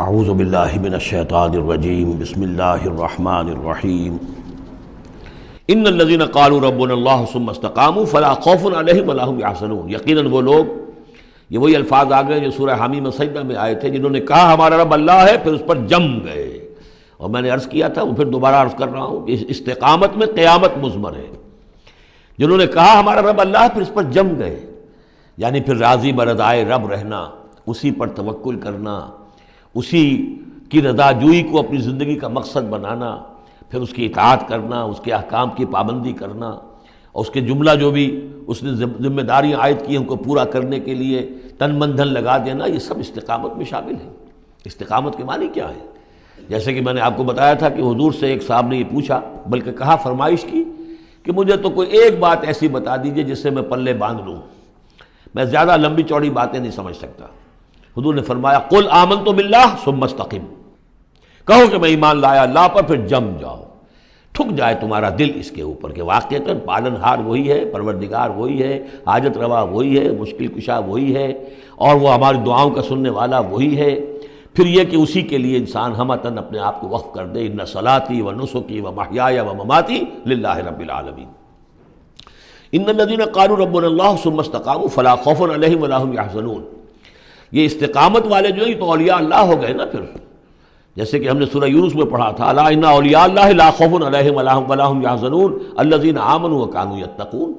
اعوذ باللہ من الشیطان الرجیم بسم اللہ الرحمن الرحیم ان الذین قالوا ربنا اللہ ثم استقاموا فلا خوف علیہم ولا هم یحزنون۔ یقیناً وہ لوگ، یہ وہی الفاظ آ گئے جو سورہ حمیم سجدہ میں آئے تھے، جنہوں نے کہا ہمارا رب اللہ ہے پھر اس پر جم گئے۔ اور میں نے عرض کیا تھا، وہ پھر دوبارہ عرض کر رہا ہوں کہ استقامت میں قیامت مضمر ہے۔ جنہوں نے کہا ہمارا رب اللہ ہے پھر اس پر جم گئے، یعنی پھر راضی برضائے رب رہنا، اسی پر توکل کرنا، اسی کی رضا جوئی کو اپنی زندگی کا مقصد بنانا، پھر اس کی اطاعت کرنا، اس کے احکام کی پابندی کرنا، اور اس کے جملہ جو بھی اس نے ذمہ داریاں عائد کی ہیں ان کو پورا کرنے کے لیے تن من دھن لگا دینا، یہ سب استقامت میں شامل ہے۔ استقامت کے معنی کیا ہے؟ جیسے کہ میں نے آپ کو بتایا تھا کہ حضور سے ایک صاحب نے یہ پوچھا، بلکہ کہا، فرمائش کی کہ مجھے تو کوئی ایک بات ایسی بتا دیجئے جس سے میں پلے باندھ لوں، میں زیادہ لمبی چوڑی باتیں نہیں سمجھ سکتا۔ حضور نے فرمایا، قل آمنت باللہ ثم استقم، کہو کہ میں ایمان لایا اللہ پر پھر جم جاؤ، ٹھک جائے تمہارا دل اس کے اوپر کہ واقعتاً پالن ہار وہی ہے، پروردگار وہی ہے، حاجت روا وہی ہے، مشکل کشا وہی ہے، اور وہ ہماری دعاؤں کا سننے والا وہی ہے۔ پھر یہ کہ اسی کے لیے انسان ہمتاً اپنے آپ کو وقف کر دے، ان صلاتی و نسکی و محیای و مماتی للہ رب العالمین۔ ان الذین قالوا ربنا اللہ ثم استقاموا فلا خوف علیہم ولا هم یحزنون۔ یہ استقامت والے جو ہیں یہ تو اولیاء اللہ ہو گئے نا۔ پھر جیسے کہ ہم نے سورہ یونس میں پڑھا تھا، الا ان اولیاء اللہ لا خوف علیہم ولا هم یحزنون الذین آمنوا وکانوا یتقون،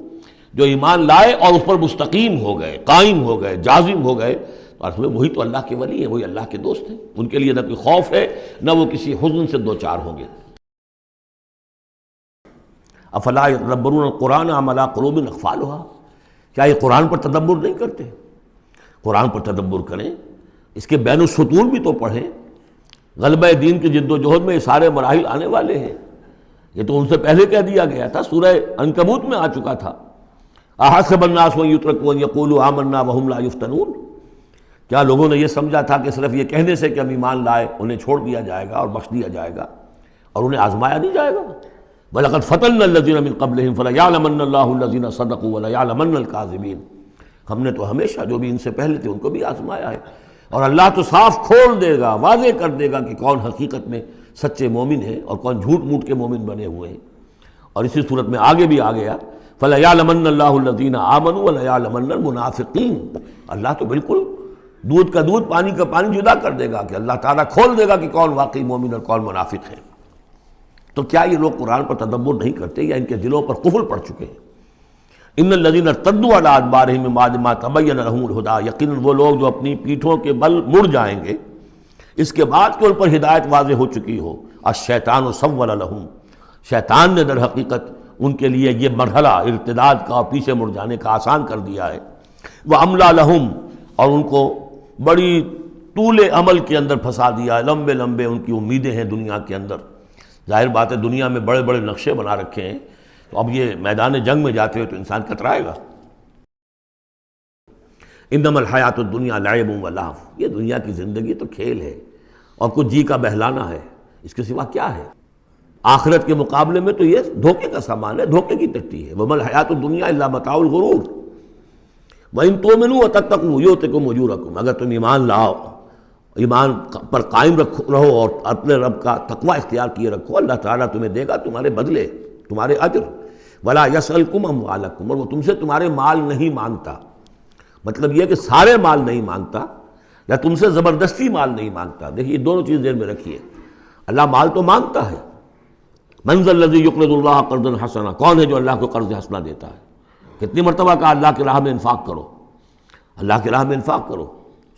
جو ایمان لائے اور اس پر مستقیم ہو گئے، قائم ہو گئے، جازم ہو گئے، اور وہی تو اللہ کے ولی ہیں، وہی اللہ کے دوست ہیں۔ ان کے لیے نہ کوئی خوف ہے، نہ وہ کسی حزن سے دوچار ہوں گے۔ افلا یتدبرون القرآن ام علی قلوب اقفالها، کیا یہ قرآن پر تدبر نہیں کرتے؟ قرآن پر تدبر کریں، اس کے بین السطور بھی تو پڑھیں۔ غلبہ دین کی جد و جہد میں یہ سارے مراحل آنے والے ہیں، یہ تو ان سے پہلے کہہ دیا گیا تھا، سورہ عنکبوت میں آ چکا تھا۔ احسب الناس ان یترکوا ان یقولوا آمنا وهم لا یفتنون، کیا لوگوں نے یہ سمجھا تھا کہ صرف یہ کہنے سے کہ ہم ایمان لائے انہیں چھوڑ دیا جائے گا اور بخش دیا جائے گا اور انہیں آزمایا نہیں جائے گا؟ وَلَقَدْ فَتَنَّا الَّذِينَ مِن قَبْلِهِمْ فَلَيَعْلَمَنَّ اللَّهُ الَّذِينَ صَدَقُوا وَلَيَعْلَمَنَّ الْكَاذِبِينَ۔ ہم نے تو ہمیشہ جو بھی ان سے پہلے تھے ان کو بھی آزمایا ہے، اور اللہ تو صاف کھول دے گا، واضح کر دے گا کہ کون حقیقت میں سچے مومن ہیں اور کون جھوٹ موٹ کے مومن بنے ہوئے ہیں۔ اور اسی صورت میں آگے بھی آ گیا، فَلَيَعْلَمَنَّ اللَّهُ الَّذِينَ آمَنُوا وَلَيَعْلَمَنَّ الْمُنَافِقِينَ۔ اللہ تو بالکل دودھ کا دودھ پانی کا پانی جدا کر دے گا کہ اللہ تعالیٰ کھول دے گا کہ کون واقعی مومن اور کون منافق ہے۔ تو کیا یہ لوگ قرآن پر تدبر نہیں کرتے یا ان کے دلوں پر قفل پڑ چکے ہیں؟ ان الذین ارتدوا علی ادبارہم من بعد ما تبین لہم الہدی، یقیناً وہ لوگ جو اپنی پیٹھوں کے بل مڑ جائیں گے اس کے بعد کہ ان پر ہدایت واضح ہو چکی ہو۔ الشیطان سول لہم، شیطان نے در حقیقت ان کے لیے یہ مرحلہ ارتداد کا اور پیچھے مڑ جانے کا آسان کر دیا ہے۔ واملی لہم، اور ان کو بڑی طول عمل کے اندر پھنسا دیا ہے، لمبے لمبے ان کی امیدیں ہیں دنیا کے اندر۔ ظاہر بات ہے دنیا میں بڑے بڑے نقشے بنا رکھے ہیں، تو اب یہ میدان جنگ میں جاتے ہوئے تو انسان کترائے گا۔ انما الحیات الدنیا لعب و لہو، یہ دنیا کی زندگی تو کھیل ہے اور کچھ جی کا بہلانا ہے، اس کے سوا کیا ہے؟ آخرت کے مقابلے میں تو یہ دھوکے کا سامان ہے، دھوکے کی ٹٹی ہے۔ وما الحیات الدنیا الا متاع الغرور وَإِن تُؤْمِنُوا وَتَتَّقُوا يُؤْتِكُمْ أُجُورَكُمْ، اگر تم ایمان لاؤ، ایمان پر قائم رہو اور اپنے رب کا تقوی اختیار کیے رکھو، اللہ تعالیٰ تمہیں دے گا تمہارے بدلے، تمہارے اجر۔ وَلَا يَسْأَلْكُمْ أَمْوَالَكُمْ، اور وہ تم سے تمہارے مال نہیں مانگتا۔ مطلب یہ کہ سارے مال نہیں مانگتا یا تم سے زبردستی مال نہیں مانگتا۔ دیکھیے یہ دونوں چیز ذہن میں رکھیے، اللہ مال تو مانگتا ہے۔ مَنْ ذَا الَّذِي يُقْرِضُ اللَّهَ قَرْضًا حَسَنًا، کون ہے جو اللہ کو قرض حسنہ دیتا ہے؟ کتنی مرتبہ کہا اللہ کی راہ میں انفاق کرو، اللہ کی راہ میں انفاق کرو۔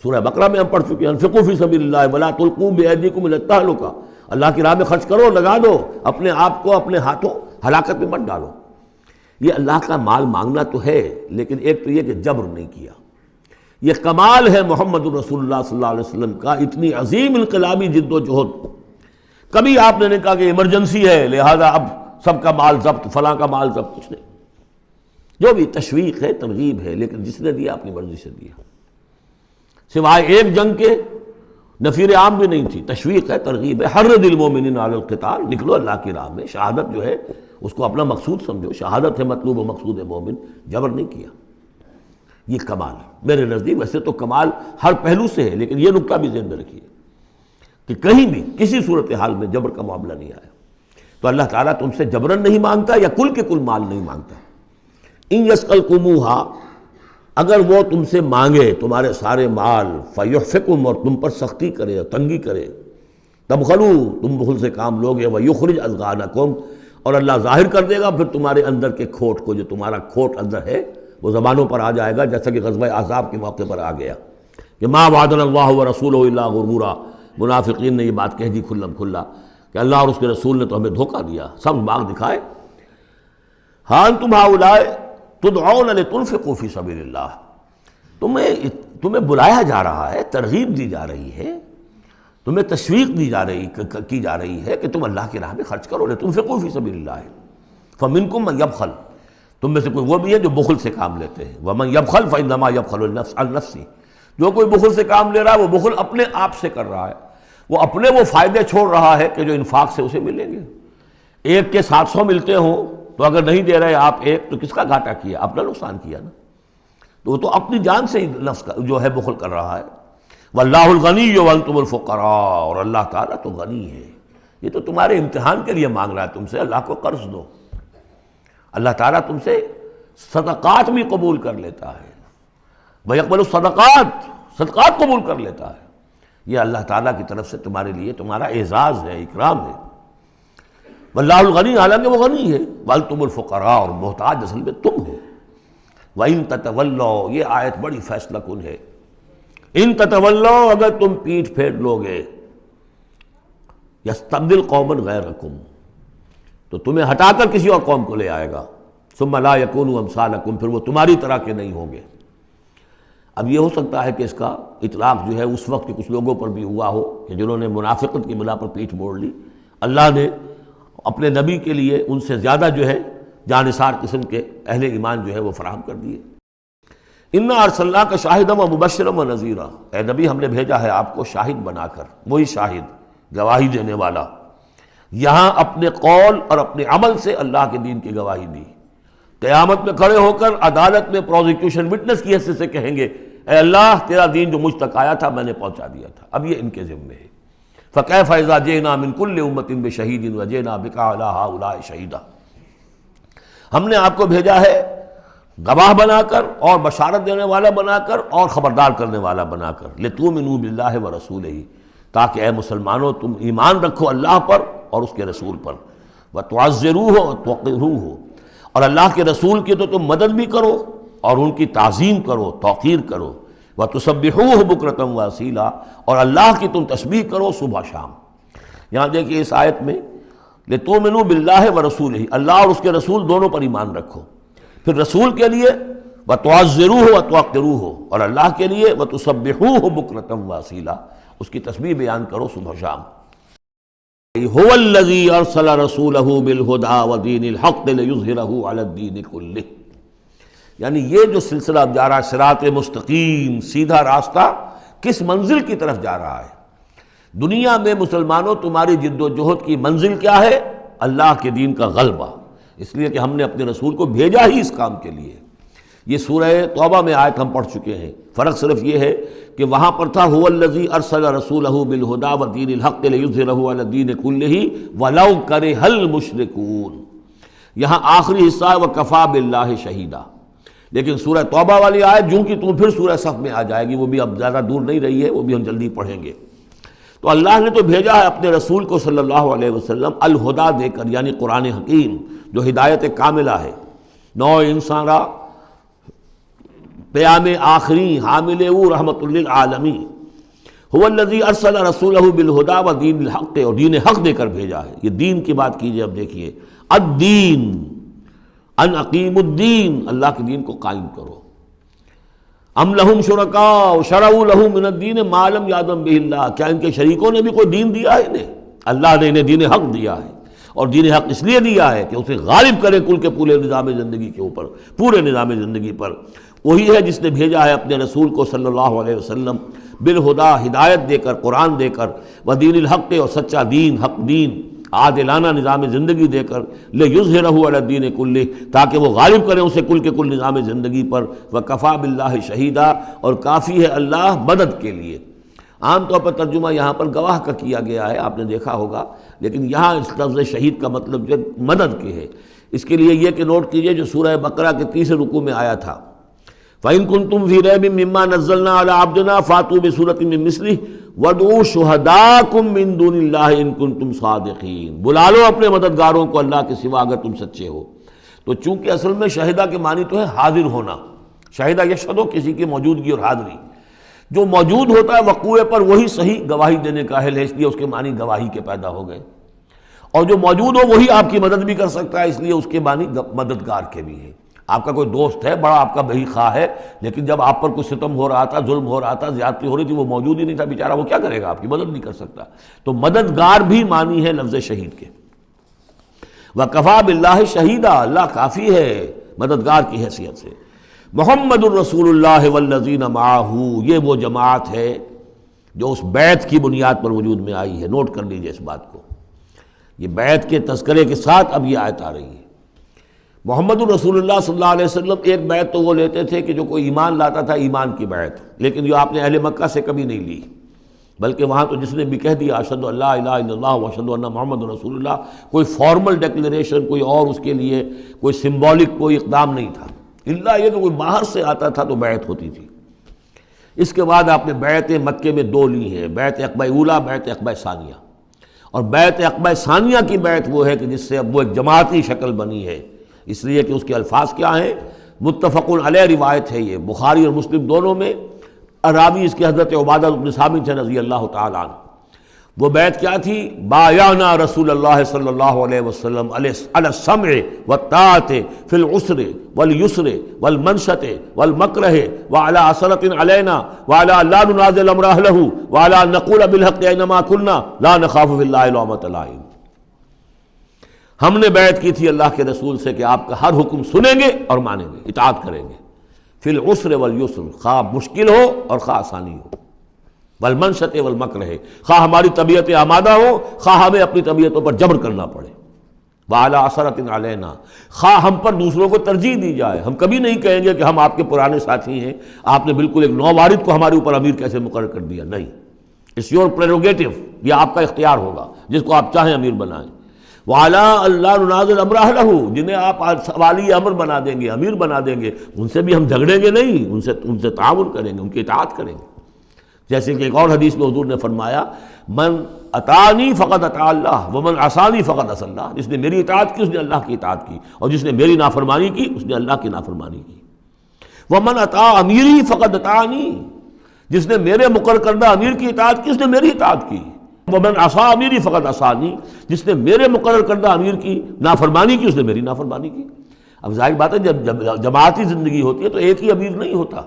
سورہ بقرہ میں ہم پڑھ چکے ہیں، انفقوا فی سبیل اللہ ولا تلقوا بایدیکم الی التہلکہ، اللہ کی راہ میں خرچ کرو، لگا دو، اپنے آپ کو اپنے ہاتھوں ہلاکت میں مت ڈالو۔ یہ اللہ کا مال مانگنا تو ہے، لیکن ایک تو یہ کہ جبر نہیں کیا۔ یہ کمال ہے محمد رسول اللہ صلی اللہ علیہ وسلم کا، اتنی عظیم انقلابی جد و جہد۔ کبھی آپ نے نہیں کہا کہ ایمرجنسی ہے لہذا اب سب کا مال ضبط، فلاں کا مال ضبط، کچھ نہیں۔ جو بھی تشویق ہے، ترغیب ہے، لیکن جس نے دیا اپنی مرضی سے دیا، سوائے ایک جنگ کے نفیر عام بھی نہیں تھی۔ تشویق ہے، ترغیب ہے، حرض المومنین علی القتال، نکلو اللہ کی راہ میں۔ شہادت جو ہے اس کو اپنا مقصود سمجھو، شہادت ہے مطلوب و مقصود مومن، جبر نہیں کیا۔ یہ کمال ہے میرے نزدیک۔ ویسے تو کمال ہر پہلو سے ہے، لیکن یہ نکتہ بھی ذہن میں رکھیے کہ کہیں بھی کسی صورتحال میں جبر کا معاملہ نہیں آیا۔ تو اللہ تعالیٰ تم سے جبرن نہیں مانگتا یا کل کے کل مال نہیں مانگتا۔ ان یسألکموہا، اگر وہ تم سے مانگے تمہارے سارے مال، فیحفکم، اور تم پر سختی کرے اور تنگی کرے، تبخلوا، تم بخل سے کام لوگے، ویخرج اضغانکم، اور اللہ ظاہر کر دے گا پھر تمہارے اندر کے کھوٹ کو، جو تمہارا کھوٹ اندر ہے وہ زبانوں پر آ جائے گا، جیسا کہ غزوہ احزاب کے موقع پر آ گیا کہ ما وعدنا اللہ ورسولہ الا غرورا، منافقین نے یہ بات کہہ دی کھلم کھلا کہ اللہ اور اس کے رسول نے تو ہمیں دھوکہ دیا، سب باغ دکھائے۔ ہاں انتم ہؤلاء تدعون لتنفقوا فی سبیل اللہ، تمہیں بلایا جا رہا ہے، ترغیب دی جا رہی ہے، تمہیں تشویق دی جا رہی ہے کہ تم اللہ کی راہ میں خرچ کرو، لتنفقوا فی سبیل اللہ، فمنکم من یبخل، تم میں سے کوئی وہ بھی ہے جو بخل سے کام لیتے ہیں، ومن یبخل فانما یبخل عن نفسہ، جو کوئی بخل سے کام لے رہا ہے وہ بخل اپنے آپ سے کر رہا ہے، وہ اپنے وہ فائدے چھوڑ رہا ہے کہ جو انفاق سے اسے ملیں گے۔ ایک کے 700 ملتے ہوں تو اگر نہیں دے رہے آپ ایک، تو کس کا گھاٹا کیا؟ اپنا نقصان کیا نا۔ تو وہ تو اپنی جان سے ہی نفس کا جو ہے بخل کر رہا ہے۔ واللہ الغنی وانتم الفقراء، اور اللہ تعالیٰ تو غنی ہے، یہ تو تمہارے امتحان کے لیے مانگ رہا ہے تم سے، اللہ کو قرض دو۔ اللہ تعالیٰ تم سے صدقات بھی قبول کر لیتا ہے، وَيَقْبَلُ الصَّدَقَاتِ، صدقات قبول کر لیتا ہے۔ یہ اللہ تعالیٰ کی طرف سے تمہارے لیے تمہارا اعزاز ہے، اکرام ہے۔ واللہ الغنی، حالانکہ وہ غنی ہے، وانتم الفقراء، اور محتاج اصل میں تم ہو۔ وَإِن تَتَوَلَّوْا، یہ آیت بڑی فیصلہ کن ہے۔ ان تتولوا، اگر تم پیٹھ پھیر لوگے، یستبدل قوما غیرکم، تو تمہیں ہٹا کر کسی اور قوم کو لے آئے گا، ثم لا یکونوا امثالکم، پھر وہ تمہاری طرح کے نہیں ہوں گے۔ اب یہ ہو سکتا ہے کہ اس کا اطلاق جو ہے اس وقت کے کچھ لوگوں پر بھی ہوا ہو کہ جنہوں نے منافقت کی بنا پر پیٹھ موڑ لی، اللہ نے اپنے نبی کے لیے ان سے زیادہ جو ہے جانثار قسم کے اہل ایمان جو ہے وہ فراہم کر دیے۔ انا ارسلناک شاہدا ومبشرا ونذیرا، اے نبی ہم نے بھیجا ہے آپ کو شاہد بنا کر، وہی شاہد، گواہی دینے والا۔ یہاں اپنے قول اور اپنے عمل سے اللہ کے دین کی گواہی دی، قیامت میں کھڑے ہو کر عدالت میں پروزیکیوشن وٹنس کی حیثیت سے کہیں گے اے اللہ تیرا دین جو مجھ تک آیا تھا میں نے پہنچا دیا تھا، اب یہ ان کے ذمے ہے۔ فَكَيْفَ إِذَا جِئْنَا مِن كُلِّ أُمَّةٍ بِشَهِيدٍ وَجِئْنَا بِكَ عَلَىٰ هَٰؤُلَاءِ شَهِيدًا، ہم نے آپ کو بھیجا ہے گواہ بنا کر اور بشارت دینے والا بنا کر اور خبردار کرنے والا بنا کر، لِتُؤْمِنُوا بِاللَّهِ وَرَسُولِهِ، تاکہ اے مسلمانوں تم ایمان رکھو اللہ پر اور اس کے رسول پر، وَتُعَزِّرُوهُ وَتُوَقِّرُوهُ، اور اللہ کے رسول کی تو تم مدد بھی کرو اور ان کی تعظیم کرو، توقیر کرو، وَتُسَبِّحُوهُ بُكْرَةً وَأَصِيلًا، اور اللہ کی تم تسبیح کرو صبح شام۔ یہاں دیکھیے اس آیت میں لِتُؤْمِنُوا بِاللَّهِ وَرَسُولِهِ، اللہ اور اس کے رسول دونوں پر ایمان رکھو، پھر رسول کے لیے وَتُعَزِّرُوهُ وَتُوَقِّرُوهُ، اور اللہ کے لیے وَتُسَبِّحُوهُ بُكْرَةً وَأَصِيلًا، اس کی تسبیح بیان کرو صبح شام۔ هُوَ الَّذِي أَرْسَلَ رَسُولَهُ بِالْهُدَىٰ وَدِينِ الْحَقِّ لِيُظْهِرَهُ عَلَى الدِّينِ كُلِّهِ، یعنی یہ جو سلسلہ اب جا رہا ہے صراط مستقیم، سیدھا راستہ، کس منزل کی طرف جا رہا ہے؟ دنیا میں مسلمانوں تمہاری جد و جہد کی منزل کیا ہے؟ اللہ کے دین کا غلبہ، اس لیے کہ ہم نے اپنے رسول کو بھیجا ہی اس کام کے لیے۔ یہ سورہ توبہ میں آیت ہم پڑھ چکے ہیں، فرق صرف یہ ہے کہ وہاں پر تھا هو الذی ارسل رسولہ بالہدی ودین الحق لیظہرہ علی الدین کلہ ولو کرہ المشرکون، یہاں آخری حصہ ہے وکفی باللہ شہیدا۔ لیکن سورہ توبہ والی آیت جو کہ تم پھر سورہ صف میں آ جائے گی، وہ بھی اب زیادہ دور نہیں رہی ہے، وہ بھی ہم جلدی پڑھیں گے۔ تو اللہ نے تو بھیجا ہے اپنے رسول کو صلی اللہ علیہ وسلم الہدا دے کر، یعنی قرآن حکیم جو ہدایت کاملہ ہے، نو انسان را پیام آخری حامل او رحمت للعالمین، هو الذی ارسل رسولہ بالہدی ودین الحق، اور دین حق دے کر بھیجا ہے۔ یہ دین کی بات کیجئے، اب دیکھیے الدین، ان اقیم الدین، اللہ کے دین کو قائم کرو۔ ام لہم شرکاء شرعوا لہم من الدین ما لم یأذن بہ اللہ، کیا ان کے شریکوں نے بھی کوئی دین دیا ہے انہیں؟ اللہ نے انہیں دین حق دیا ہے، اور دین حق اس لیے دیا ہے کہ اسے غالب کرے کل کے پورے نظام زندگی کے اوپر، پورے نظام زندگی پر۔ وہی ہے جس نے بھیجا ہے اپنے رسول کو صلی اللہ علیہ وسلم بالہدا، ہدایت دے کر، قرآن دے کر، ودین الحق، اور سچا دین، حق دین، عادلانہ نظام زندگی دے کر، لیظہرہ علی الدین کلہ، تاکہ وہ غالب کریں اسے کل کے کل نظام زندگی پر، وکفی باللہ شہیدا، اور کافی ہے اللہ مدد کے لیے۔ عام طور پر ترجمہ یہاں پر گواہ کا کیا گیا ہے، آپ نے دیکھا ہوگا، لیکن یہاں اس لفظ شہید کا مطلب جو مدد کے ہے۔ اس کے لیے یہ کہ نوٹ کیجئے جو سورہ بقرہ کے تیسرے رکوع میں آیا تھا، فَإِن كُنتُمْ فِي رَيْبٍ مِّمَّا نَزَّلْنَا عَلَىٰ عَبْدِنَا فَأْتُوا بِسُورَةٍ مِّن مِّثْلِهِ وَادْعُوا شُهَدَاءَكُم مِّن دُونِ اللَّهِ إِن كُنتُمْ صَادِقِينَ، بلا لو اپنے مددگاروں کو اللہ کے سوا اگر تم سچے ہو۔ تو چونکہ اصل میں شہیدہ کے معنی تو ہے حاضر ہونا، شہیدہ یشہدو کسی کی موجودگی اور حاضری، جو موجود ہوتا ہے وقوع پر وہی صحیح گواہی دینے کا اہل ہے، اس لیے اس کے معنی گواہی کے پیدا ہو گئے، اور جو موجود ہو وہی آپ کی مدد بھی کر سکتا ہے، اس لیے اس کے معنی مددگار کے بھی ہیں۔ آپ کا کوئی دوست ہے، بڑا آپ کا بہی خواہ ہے، لیکن جب آپ پر کوئی ستم ہو رہا تھا، ظلم ہو رہا تھا، زیادتی ہو رہی تھی، وہ موجود ہی نہیں تھا بیچارہ، وہ کیا کرے گا؟ آپ کی مدد نہیں کر سکتا۔ تو مددگار بھی معنی ہے لفظ شہید کے۔ وَكَفَىٰ بِاللَّهِ شَهِيدًا، اللہ کافی ہے مددگار کی حیثیت سے۔ محمد الرسول اللہ والذین معہ، یہ وہ جماعت ہے جو اس بیعت کی بنیاد پر وجود میں آئی ہے۔ نوٹ کر لیجئے اس بات کو، یہ بیعت کے تذکرے کے ساتھ اب یہ آیت آ رہی ہے۔ محمد الرسول اللہ صلی اللہ علیہ وسلم ایک بیعت تو وہ لیتے تھے کہ جو کوئی ایمان لاتا تھا ایمان کی بیعت، لیکن جو آپ نے اہل مکہ سے کبھی نہیں لی، بلکہ وہاں تو جس نے بھی کہہ دیا اشہد ان لا الہ الا اللہ واشہد ان محمد رسول اللہ، کوئی فارمل ڈیکلیریشن، کوئی اور اس کے لیے کوئی سمبولک کوئی اقدام نہیں تھا، الا یہ کہ کوئی باہر سے آتا تھا تو بیعت ہوتی تھی۔ اس کے بعد آپ نے بیعت مکے میں دو لی ہیں، بیعت عقبہ اولیٰ، بیعت عقبہ ثانیہ۔ اور بیعت عقبہ ثانیہ کی بیعت وہ ہے کہ جس سے اب وہ ایک جماعتی شکل بنی ہے، اس لیے کہ اس کے الفاظ کیا ہیں، متفق علیہ روایت ہے، یہ بخاری اور مسلم دونوں میں، راوی اس کے حضرت عبادہ بن صامت ہیں رضی اللہ تعالیٰ عنہ۔ وہ بیعت کیا تھی؟ بایعنا رسول اللہ صلی اللہ علیہ وسلم علی السمع والطاعۃ فی العسر والیسر والمنشط والمکرہ وعلی عثرۃ علینا وعلی لا ننازع الامر اہلہ وعلی ان نقول بالحق اینما کنا لا نخاف فی اللہ لومۃ لائم۔ ہم نے بیعت کی تھی اللہ کے رسول سے کہ آپ کا ہر حکم سنیں گے اور مانیں گے، اطاعت کریں گے، فی العسر والیسر، خواہ مشکل ہو اور خواہ آسانی ہو، والمنشط والمکرہ، خواہ ہماری طبیعتیں آمادہ ہو، خواہ ہمیں اپنی طبیعتوں پر جبر کرنا پڑے، وعلی عثرۃ علینا، خواہ ہم پر دوسروں کو ترجیح دی جائے، ہم کبھی نہیں کہیں گے کہ ہم آپ کے پرانے ساتھی ہیں، آپ نے بالکل ایک نووارد کو ہمارے اوپر امیر کیسے مقرر کر دیا، نہیں، اٹس یور پریروگیٹو، یہ آپ کا اختیار ہوگا، جس کو آپ چاہیں امیر بنائیں۔ وعلیٰ اللہ ننازع الامر اہلہ، جنہیں آپ والی امر بنا دیں گے، امیر بنا دیں گے، ان سے بھی ہم جھگڑیں گے نہیں، ان سے تعاون کریں گے، ان کی اطاعت کریں گے۔ جیسے کہ ایک اور حدیث میں حضور نے فرمایا، من اطاعنی فقد اطاع اللہ ومن عصانی فقد عصی اللہ، جس نے میری اطاعت کی اس نے اللہ کی اطاعت کی، اور جس نے میری نافرمانی کی اس نے اللہ کی نافرمانی کی۔ ومن اطاع امیری فقد اطاعنی، جس نے میرے مقرر کردہ امیر کی اطاعت کی اس نے میری اطاعت کی۔ ومن عصا امیری فقد عصانی، جس نے میرے مقرر کردہ امیر کی نافرمانی کی اس نے میری نافرمانی کی۔ اب ظاہر بات ہے جب جماعتی زندگی ہوتی ہے تو ایک ہی امیر نہیں ہوتا،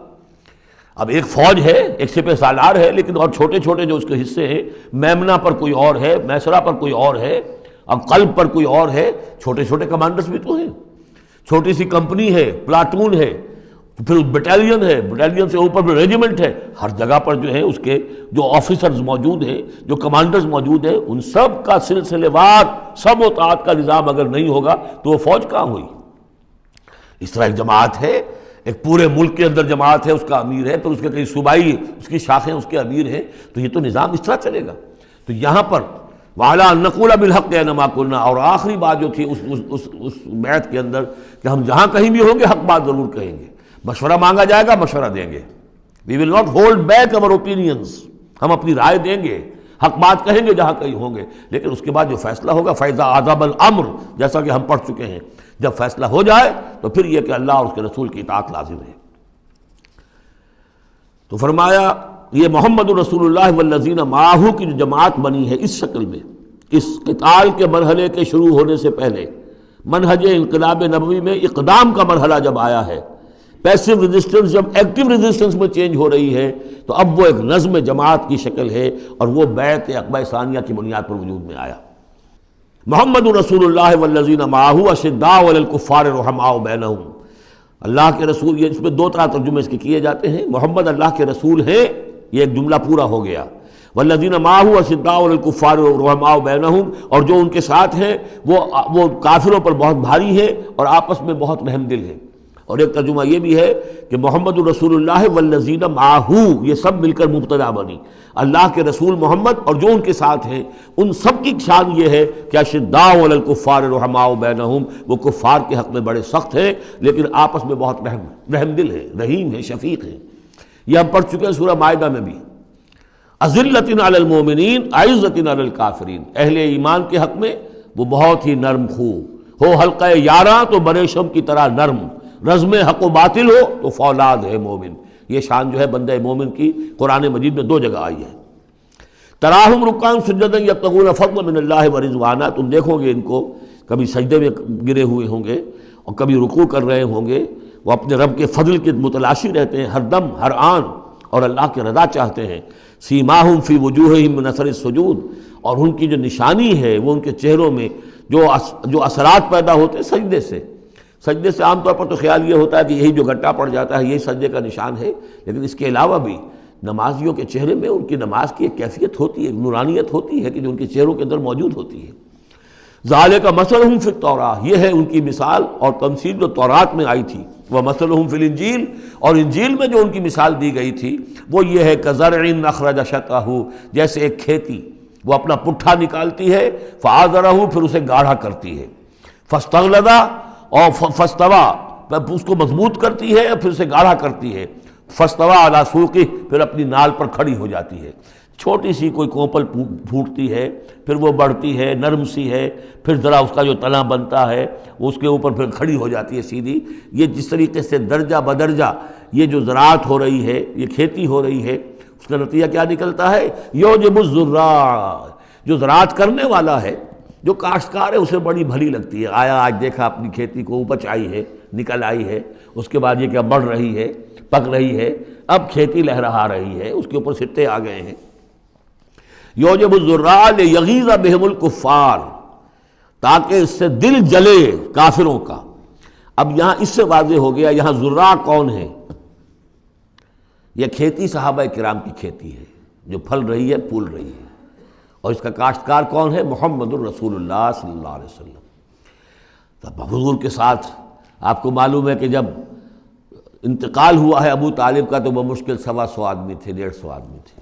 اب ایک فوج ہے، ایک سپہ سالار ہے، لیکن اور چھوٹے چھوٹے جو اس کے حصے ہیں، میمنہ پر کوئی اور ہے، میسرہ پر کوئی اور ہے، اب قلب پر کوئی اور ہے، چھوٹے چھوٹے کمانڈرز بھی تو ہیں، چھوٹی سی کمپنی ہے، پلاٹون ہے، پھر بٹالین ہے، بٹالین سے اوپر پھر ریجیمنٹ ہے، ہر جگہ پر جو ہے اس کے جو آفیسرز موجود ہیں، جو کمانڈرز موجود ہیں، ان سب کا سلسلے وار سب و طاعت کا نظام اگر نہیں ہوگا تو وہ فوج کہاں ہوئی؟ اس طرح ایک جماعت ہے، ایک پورے ملک کے اندر جماعت ہے، اس کا امیر ہے، پھر اس کے کئی صوبائی اس کی شاخیں اس کے امیر ہیں، تو یہ تو نظام اس طرح چلے گا۔ تو یہاں پر وعلیٰ ان نقول بالحق اینما کنا، اور آخری بات جو تھی اس بیعت کے اندر کہ ہم جہاں کہیں بھی ہوں گے حق بات ضرور کہیں گے، مشورہ مانگا جائے گا مشورہ دیں گے، وی ول ناٹ ہولڈ بیک اور اوپینینز، ہم اپنی رائے دیں گے، حق بات کہیں گے جہاں کہیں ہوں گے، لیکن اس کے بعد جو فیصلہ ہوگا فیضا عذاب الامر، جیسا کہ ہم پڑھ چکے ہیں، جب فیصلہ ہو جائے تو پھر یہ کہ اللہ اور اس کے رسول کی اطاعت لازم ہے۔ تو فرمایا یہ محمد رسول اللہ والذین معہ کی جو جماعت بنی ہے اس شکل میں، اس قتال کے مرحلے کے شروع ہونے سے پہلے منہج انقلاب نبوی میں اقدام کا مرحلہ جب آیا ہے، پیسو ریزسٹنس جب ایکٹیو ریزسٹنس میں چینج ہو رہی ہے، تو اب وہ ایک نظم جماعت کی شکل ہے، اور وہ بیعت عقبہ ثانیہ کی بنیاد پر وجود میں آیا۔ محمد رسول اللہ والذین معہ اشداء علی الکفار رحماء بینہم، اللہ کے رسول، یہ اس میں دو طرح ترجمے اس کے کیے جاتے ہیں، محمد اللہ کے رسول ہیں، یہ ایک جملہ پورا ہو گیا، والذین معہ اشداء علی الکفار رحماء بینہم، اور جو ان کے ساتھ ہیں وہ کافروں پر بہت بھاری ہیں اور آپس میں بہت رحم دل ہیں۔ اور ایک ترجمہ یہ بھی ہے کہ محمد الرسول اللہ والذین معہ، یہ سب مل کر مبتدا بنی، اللہ کے رسول محمد اور جو ان کے ساتھ ہیں ان سب کی شان یہ ہے کہ اشداء علی الکفار رحماء بینہم، وہ کفار کے حق میں بڑے سخت ہیں لیکن آپس میں بہت رحم دل ہیں، رحیم ہیں، شفیق ہیں۔ یہ ہم پڑھ چکے ہیں سورہ مائدہ میں بھی، اذلۃ علی المؤمنین اعزۃ علی الکافرین، اہل ایمان کے حق میں وہ بہت ہی نرم خو ہو، حلقہ یاراں تو بریشم کی طرح نرم، رزم حق و باطل ہو تو فولاد ہے مومن۔ یہ شان جو ہے بندہ مومن کی قرآن مجید میں 2 جگہ آئی ہے۔ تراہم رکعاً سجدا یبتغون فضلا من اللہ ورضوانا، تم دیکھو گے ان کو کبھی سجدے میں گرے ہوئے ہوں گے اور کبھی رکوع کر رہے ہوں گے، وہ اپنے رب کے فضل کے متلاشی رہتے ہیں ہر دم ہر آن، اور اللہ کی رضا چاہتے ہیں۔ سیماہم فی وجوہہم من اثر السجود، اور ان کی جو نشانی ہے وہ ان کے چہروں میں جو اثرات پیدا ہوتے ہیں سجدے سے۔ سجدے سے عام طور پر تو خیال یہ ہوتا ہے کہ یہی جو گھٹا پڑ جاتا ہے یہی سجدے کا نشان ہے، لیکن اس کے علاوہ بھی نمازیوں کے چہرے میں ان کی نماز کی ایک کیفیت ہوتی ہے، نورانیت ہوتی ہے کہ جو ان کے چہروں کے اندر موجود ہوتی ہے۔ ذالک مثلہم فی التوراۃ، یہ ہے ان کی مثال اور تمثیل جو تورات میں آئی تھی، ومثلہم فی الانجیل، اور انجیل میں جو ان کی مثال دی گئی تھی وہ یہ ہے کزرع اخرج شطأہ، جیسے ایک کھیتی وہ اپنا پٹھا نکالتی ہے، فآزرہ، پھر اسے گاڑھا کرتی ہے، فاستغلظ، اور فاستویٰ، اس کو مضبوط کرتی ہے اور پھر اسے گاڑھا کرتی ہے، فاستویٰ علی سوقہ، پھر اپنی نال پر کھڑی ہو جاتی ہے۔ چھوٹی سی کوئی کوپل پھوٹتی ہے، پھر وہ بڑھتی ہے، نرم سی ہے، پھر ذرا اس کا جو تنا بنتا ہے اس کے اوپر پھر کھڑی ہو جاتی ہے سیدھی۔ یہ جس طریقے سے درجہ بدرجہ یہ جو زراعت ہو رہی ہے، یہ کھیتی ہو رہی ہے، اس کا نتیجہ کیا نکلتا ہے؟ یعجب الزراع، جو زراعت کرنے والا ہے، جو کاشتکار ہے، اسے بڑی بھلی لگتی ہے۔ آیا آج دیکھا اپنی کھیتی کو اپج آئی ہے، نکل آئی ہے، اس کے بعد یہ کیا بڑھ رہی ہے، پک رہی ہے، اب کھیتی لہرا رہی ہے، اس کے اوپر سٹے آ گئے ہیں۔ یعجب الزراع لیغیظ بہم الکفار، تاکہ اس سے دل جلے کافروں کا۔ اب یہاں اس سے واضح ہو گیا یہاں زراع کون ہے؟ یہ کھیتی صحابہ کرام کی کھیتی ہے جو پھل رہی ہے، پھول رہی ہے، اور اس کا کاشتکار کون ہے؟ محمد الرسول اللہ صلی اللہ علیہ وسلم۔ تب حضور کے ساتھ آپ کو معلوم ہے کہ جب انتقال ہوا ہے ابو طالب کا تو وہ مشکل 125 آدمی تھے، 150 آدمی تھے۔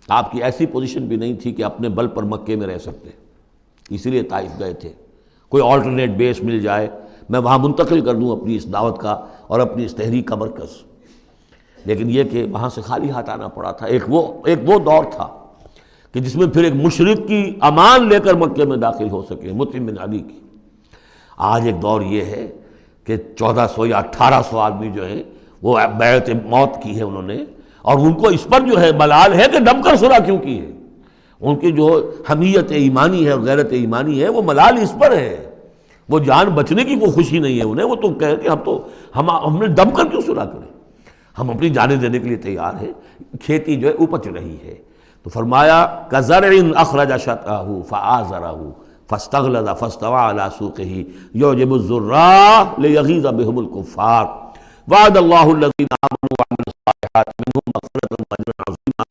آپ کی ایسی پوزیشن بھی نہیں تھی کہ اپنے بل پر مکے میں رہ سکتے، اسی لیے طائف گئے تھے، کوئی آلٹرنیٹ بیس مل جائے میں وہاں منتقل کر دوں اپنی اس دعوت کا اور اپنی اس تحریک کا مرکز۔ لیکن یہ کہ وہاں سے خالی ہاتھ آنا پڑا تھا۔ ایک وہ دور تھا کہ جس میں پھر ایک مشرک کی امان لے کر مکے میں داخل ہو سکے، مطعم بن عدی کی۔ آج ایک دور یہ ہے کہ 1400 یا 1800 آدمی جو ہیں وہ بیعت موت کی ہے انہوں نے، اور ان کو اس پر جو ہے ملال ہے کہ دم کر صلح کیوں کی ہے۔ ان کی جو حمیت ایمانی ہے اور غیرت ایمانی ہے وہ ملال اس پر ہے، وہ جان بچنے کی کوئی خوشی نہیں ہے انہیں، وہ تو کہے کہ ہم نے دم کر کیوں صلح کریں، ہم اپنی جانیں دینے کے لیے تیار ہیں۔ کھیتی جو ہے اپج رہی ہے، تو فرمایا کزرع اخرج شطأہ فآزرہ فاستغلظ فاستوى على سوقه يعجب الزراع ليغيظ بهم الكفار وعد الله الذين آمنوا وعملوا الصالحات منهم مغفرة واجرا عظیما۔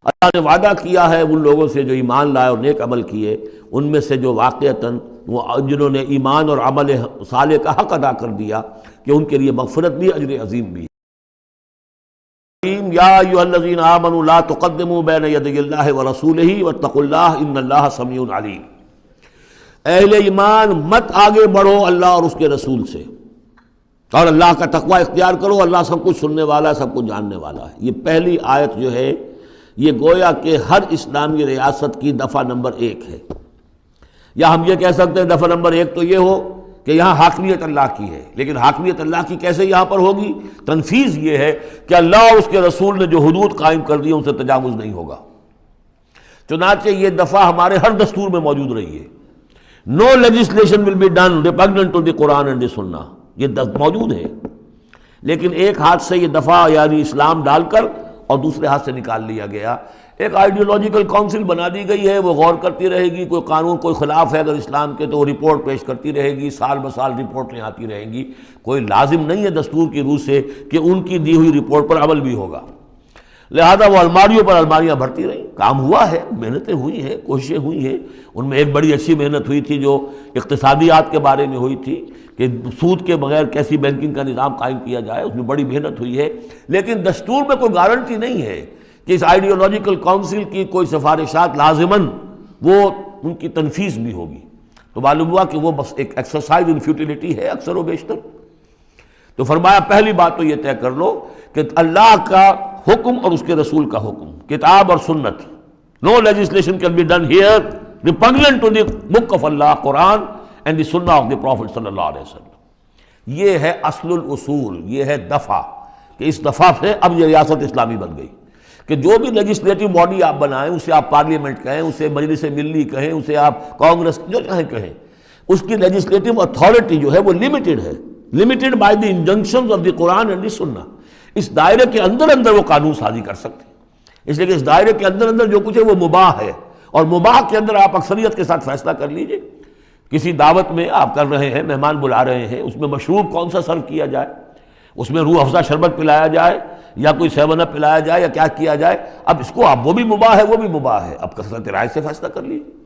اللہ نے وعدہ کیا ہے ان لوگوں سے جو ایمان لائے اور نیک عمل کیے، ان میں سے جو واقعتاً جنہوں نے ایمان اور عمل صالح کا حق ادا کر دیا کہ ان کے لیے مغفرت بھی، اجر عظیم بھی۔ یا ایھا الذین آمنوا لا تقدموا بین یدی اللہ ورسولہ واتقوا اللہ ان اللہ سمیع علیم۔ اہل ایمان مت آگے بڑھو اللہ اور اس کے رسول سے، اور اللہ کا تقوی اختیار کرو، اللہ سب کچھ سننے والا ہے، سب کچھ جاننے والا ہے۔ یہ پہلی آیت جو ہے یہ گویا کہ ہر اسلامی ریاست کی دفعہ نمبر 1 ہے، یا ہم یہ کہہ سکتے ہیں دفعہ نمبر 1 تو یہ ہو کہ یہاں حاکمیت اللہ کی ہے، لیکن حاکمیت اللہ کی کیسے یہاں پر ہوگی؟ تنفیذ یہ ہے کہ اللہ اور اس کے رسول نے جو حدود قائم کر دی ان سے تجاوز نہیں ہوگا۔ چنانچہ یہ دفعہ ہمارے ہر دستور میں موجود رہی ہے، No legislation will be done repugnant to the Quran and the Sunnah، یہ موجود ہے، لیکن ایک ہاتھ سے یہ دفعہ یعنی اسلام ڈال کر اور دوسرے ہاتھ سے نکال لیا گیا۔ ایک آئیڈیولوجیکل کونسل بنا دی گئی ہے، وہ غور کرتی رہے گی، کوئی قانون کوئی خلاف ہے اگر اسلام کے تو وہ رپورٹ پیش کرتی رہے گی، سال بسال رپورٹیں آتی رہیں گی۔ کوئی لازم نہیں ہے دستور کی روح سے کہ ان کی دی ہوئی رپورٹ پر عمل بھی ہوگا، لہذا وہ الماریوں پر الماریاں بھرتی رہیں۔ کام ہوا ہے، محنتیں ہوئی ہیں، کوششیں ہوئی ہیں، ان میں ایک بڑی اچھی محنت ہوئی تھی جو اقتصادیات کے بارے میں ہوئی تھی کہ سود کے بغیر کیسی بینکنگ کا نظام قائم کیا جائے، اس میں بڑی محنت ہوئی ہے، لیکن دستور میں کوئی گارنٹی نہیں ہے کہ اس آئیڈیولوجیکل کونسل کی کوئی سفارشات لازماً وہ ان کی تنفیذ بھی ہوگی۔ تو معلوم ہوا کہ وہ بس ایک ایکسرسائز ان فیوٹیلیٹی ہے اکثر و بیشتر۔ تو فرمایا پہلی بات تو یہ طے کر لو کہ اللہ کا حکم اور اس کے رسول کا حکم، کتاب اور سنت، no legislation can be done here repugnant to the book of Allah, Quran and the Sunnah of the Prophet sallallahu alaihi wasallam۔ یہ ہے اصل الاصول، یہ ہے دفعہ، کہ اس دفعہ سے اب یہ ریاست اسلامی بن گئی کہ جو بھی لیجسلیٹو باڈی آپ بنائیں، اسے آپ پارلیمنٹ کہیں، اسے مجلس ملی کہیں، اسے آپ کانگریس جو چاہیں کہیں، اس کی لیجسلیٹو اتھارٹی جو ہے وہ لمیٹڈ ہے، limited by the injunctions of the Quran and the Sunnah۔ اس دائرے کے اندر وہ قانون سازی کر سکتے ہیں، اس لیے کہ اس دائرے کے اندر جو کچھ ہے وہ مباح ہے، اور مباح کے اندر آپ اکثریت کے ساتھ فیصلہ کر لیجئے۔ کسی دعوت میں آپ کر رہے ہیں، مہمان بلا رہے ہیں، اس میں مشروب کون سا سرو کیا جائے، اس میں روح افزا شربت پلایا جائے یا کوئی 7 اپ پلایا جائے یا کیا کیا جائے، اب اس کو آپ وہ بھی مباح ہے وہ بھی مباح ہے، اب کثرت رائے سے فیصلہ کر لیجیے۔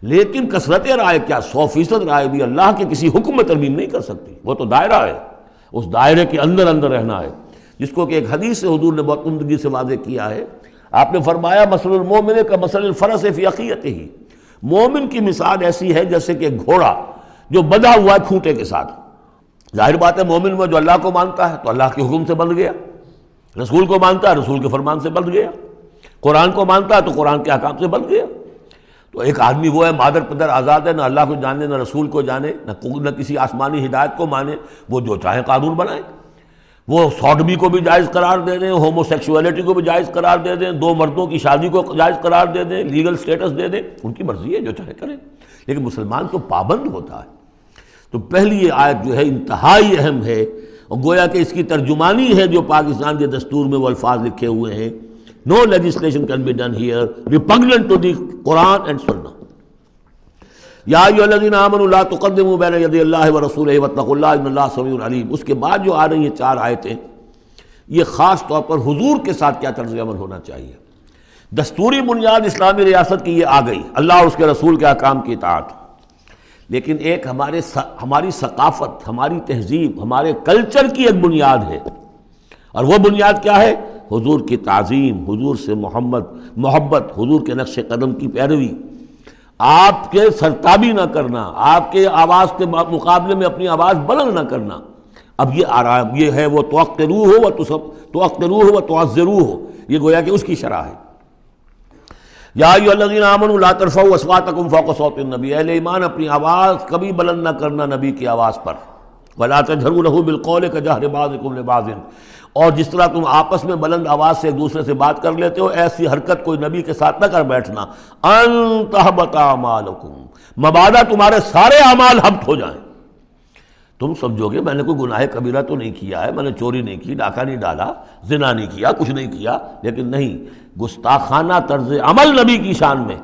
لیکن کثرت رائے کیا 100% رائے بھی اللہ کے کسی حکم میں ترمیم نہیں کر سکتی، وہ تو دائرہ ہے، اس دائرے کے اندر رہنا ہے، جس کو کہ ایک حدیث سے حضور نے بہت عمدگی سے واضح کیا ہے۔ آپ نے فرمایا مثل المومن کا مثل الفرس فی عقیتہ، مومن کی مثال ایسی ہے جیسے کہ گھوڑا جو بندھا ہوا ہے کھوٹے کے ساتھ۔ ظاہر بات ہے مومن میں جو اللہ کو مانتا ہے تو اللہ کے حکم سے بندھ گیا، رسول کو مانتا ہے رسول کے فرمان سے بندھ گیا، قرآن کو مانتا ہے تو قرآن کے احکام سے بندھ گیا۔ تو ایک آدمی وہ ہے مادر پدر آزاد ہے، نہ اللہ کو جانے نہ رسول کو جانے نہ کسی آسمانی ہدایت کو مانے، وہ جو چاہے قانون بنائے، وہ سوڈمی کو بھی جائز قرار دے دیں، ہومو سیکشولیٹی کو بھی جائز قرار دے دیں، 2 مردوں کی شادی کو جائز قرار دے دیں، لیگل سٹیٹس دے دیں، ان کی مرضی ہے جو چاہے کریں، لیکن مسلمان تو پابند ہوتا ہے۔ تو پہلی یہ آیت جو ہے انتہائی اہم ہے، اور گویا کہ اس کی ترجمانی ہے جو پاکستان کے دستور میں وہ الفاظ لکھے ہوئے ہیں، no legislation can be done here repugnant to the Quran and Sunnah۔ یا ایھا الذین آمنوا لا تقدموا بین یدی اللہ ورسولہ واتقوا اللہ ان اللہ سمیع علیم۔ اس کے بعد جو آ رہی ہیں 4 آیتیں، یہ خاص طور پر حضور کے ساتھ کیا طرز عمل ہونا چاہیے۔ دستوری بنیاد اسلامی ریاست کی یہ آ گئی، اللہ اور اس کے رسول کے احکام کی اطاعت، لیکن ایک ہماری ثقافت، ہماری تہذیب، ہمارے کلچر کی ایک بنیاد ہے، اور وہ بنیاد کیا ہے؟ حضور کی تعظیم، حضور سے محبت، حضور کے نقش قدم کی پیروی، آپ کے سرتابی نہ کرنا، آپ کے آواز کے مقابلے میں اپنی آواز بلند نہ کرنا۔ اب یہ آرام یہ ہے، وہ توقروہ و تعزروہ، یہ گویا کہ اس کی شرح ہے۔ یا ایھا الذین آمنوا لا ترفعوا اصواتکم فوق صوت النبی، اہل ایمان اپنی آواز کبھی بلند نہ کرنا نبی کی آواز پر، ولا تجہروا لہ بالقول کجہر بعضکم لبعض، اور جس طرح تم آپس میں بلند آواز سے ایک دوسرے سے بات کر لیتے ہو، ایسی حرکت کوئی نبی کے ساتھ نہ کر بیٹھنا، ان تحبط اعمالکم، مبادا تمہارے سارے اعمال حبط ہو جائیں۔ تم سمجھو گے میں نے کوئی گناہ کبیرہ تو نہیں کیا ہے، میں نے چوری نہیں کی، ڈاکہ نہیں ڈالا، زنا نہیں کیا، کچھ نہیں کیا، لیکن نہیں، گستاخانہ طرز عمل نبی کی شان میں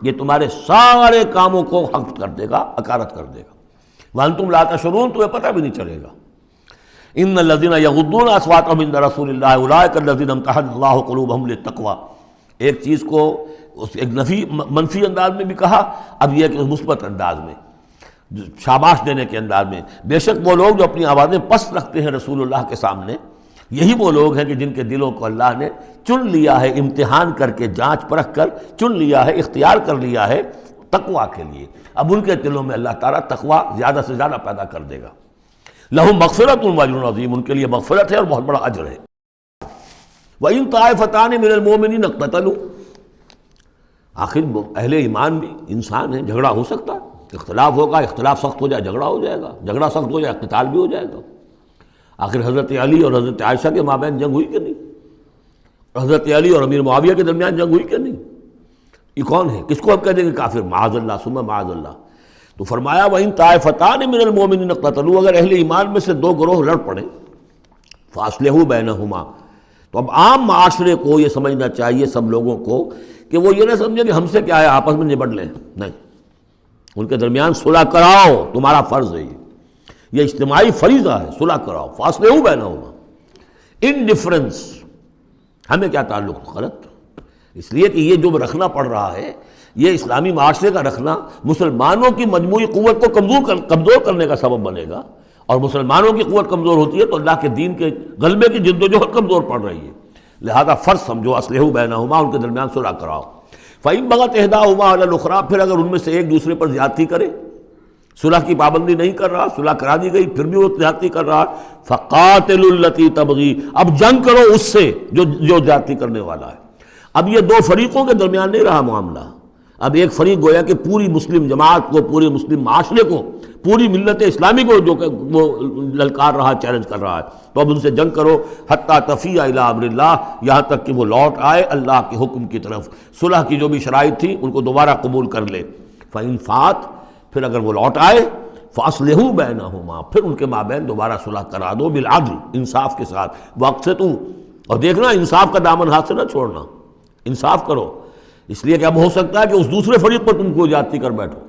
یہ تمہارے سارے کاموں کو حبط کر دے گا، اکارت کر دے گا، وانتم لا تشعرون، تمہیں پتہ بھی نہیں چلے گا۔ ان الذین یغضون اصواتهم عند رسول اللہ اولئک الذین امتحن اللہ قلوبهم للتقوی۔ ایک چیز کو ایک منفی انداز میں بھی کہا، اب یہ کہ مثبت انداز میں، شاباش دینے کے انداز میں، بے شک وہ لوگ جو اپنی آوازیں پست رکھتے ہیں رسول اللہ کے سامنے، یہی وہ لوگ ہیں کہ جن کے دلوں کو اللہ نے چن لیا ہے، امتحان کر کے، جانچ پرکھ کر چن لیا ہے، اختیار کر لیا ہے تقوی کے لیے۔ اب ان کے دلوں میں اللہ تعالیٰ تقوی زیادہ سے زیادہ پیدا کر دے گا۔ لہم مغفرۃ واجر عظیم، ان کے لیے مغفرت ہے اور بہت بڑا اجر ہے۔ وَإِن طَائِفَتَانِ مِنَ الْمُؤْمِنِينَ اقْتَتَلُوا، آخر اہل ایمان بھی انسان ہیں، جھگڑا ہو سکتا ہے، اختلاف ہوگا، اختلاف سخت ہو جائے جھگڑا ہو جائے گا، جھگڑا سخت ہو جائے قتال بھی ہو جائے گا۔ آخر حضرت علی اور حضرت عائشہ کے مابین جنگ ہوئی کہ نہیں؟ حضرت علی اور امیر معاویہ کے درمیان جنگ ہوئی کہ نہیں؟ یہ کون ہے؟ کس کو اب کہہ دیں گے کافر؟ معاذ اللہ ثم معاذ اللہ۔ تو فرمایا وَإِن طَائِفَتَانِ مِنَ الْمُؤْمِنِينَ اقْتَتَلُوا، اگر اہل ایمان میں سے 2 گروہ لڑ پڑیں، فَأَصْلِحُوا بَيْنَهُمَا، تو اب عام معاشرے کو یہ سمجھنا چاہیے، سب لوگوں کو، کہ وہ یہ نہ سمجھیں کہ ہم سے کیا ہے، آپس میں نبٹ لیں، نہیں، ان کے درمیان صلح کراؤ، تمہارا فرض ہے، یہ اجتماعی فریضہ ہے، صلح کراؤ، فَأَصْلِحُوا بَيْنَهُمَا۔ انڈیفرنس ہمیں کیا تعلق؟ غلط، اس لیے کہ یہ جو رکھنا پڑ رہا ہے یہ اسلامی معاشرے کا رکھنا مسلمانوں کی مجموعی قوت کو کمزور کرنے کا سبب بنے گا، اور مسلمانوں کی قوت کمزور ہوتی ہے تو اللہ کے دین کے غلبے کی جدوجہد کمزور پڑ رہی ہے۔ لہذا فرض سمجھو اصلحوا بینہما، ان کے درمیان صلح کراؤ۔ فَإِن بَغَتْ إِحْدَاهُمَا عَلَى الْأُخْرَىٰ، پھر اگر ان میں سے ایک دوسرے پر زیادتی کرے، صلح کی پابندی نہیں کر رہا، صلح کرا دی گئی پھر بھی وہ زیادتی کر رہا، فَقَاتِلُوا الَّتِي تَبْغِي، اب جنگ کرو اس سے جو زیادتی کرنے والا ہے۔ اب یہ دو فریقوں کے درمیان نہیں رہا معاملہ، اب ایک فریق گویا کہ پوری مسلم جماعت کو، پورے مسلم معاشرے کو، پوری ملت اسلامی کو جو کہ وہ للکار رہا، چیلنج کر رہا ہے، تو اب ان سے جنگ کرو حتیٰ تفیء الی امر اللہ، یہاں تک کہ وہ لوٹ آئے اللہ کے حکم کی طرف۔ صلح کی جو بھی شرائط تھی ان کو دوبارہ قبول کر لے۔ فإن فات، پھر اگر وہ لوٹ آئے، فاصلحوا بینہما، پھر ان کے مابین دوبارہ صلح کرا دو، بالعدل، انصاف کے ساتھ، واقسطوا، اور دیکھنا انصاف کا دامن ہاتھ سے نہ چھوڑنا، انصاف کرو، اس لیے کہ اب ہو سکتا ہے کہ اس دوسرے فریق پر تم کو زیادتی کر بیٹھو،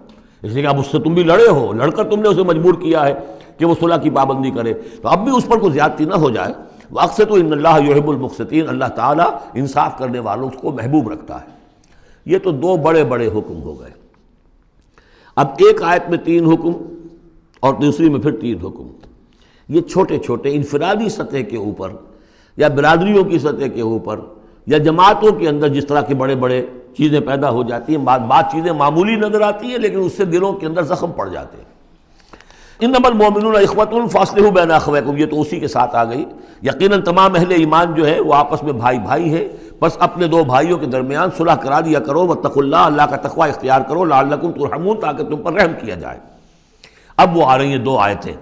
اس لیے کہ اب اس سے تم بھی لڑے ہو، لڑ کر تم نے اسے مجبور کیا ہے کہ وہ صلح کی پابندی کرے، تو اب بھی اس پر کوئی زیادتی نہ ہو جائے۔ واقسطوا ان اللہ یحب المقسطین، اللہ تعالیٰ انصاف کرنے والوں کو محبوب رکھتا ہے۔ یہ تو دو بڑے بڑے حکم ہو گئے۔ اب ایک آیت میں 3 حکم اور دوسری میں پھر 3 حکم، یہ چھوٹے چھوٹے انفرادی سطح کے اوپر یا برادریوں کی سطح کے اوپر یا جماعتوں کے اندر جس طرح کے بڑے بڑے چیزیں پیدا ہو جاتی ہیں، بعض چیزیں معمولی نظر آتی ہیں لیکن اس سے دلوں کے اندر زخم پڑ جاتے ہیں۔ انما المؤمنون اخوة فاصلحوا بین اخویکم، یہ تو اسی کے ساتھ آ گئی۔ یقیناً تمام اہل ایمان جو ہے وہ آپس میں بھائی بھائی ہے، بس اپنے دو بھائیوں کے درمیان صلح کرا دیا کرو، واتقوا اللہ، اللہ کا تقوی اختیار کرو، لعلکم ترحمون، تاکہ تم پر رحم کیا جائے۔ اب وہ آ رہی ہیں 2 آیتیں،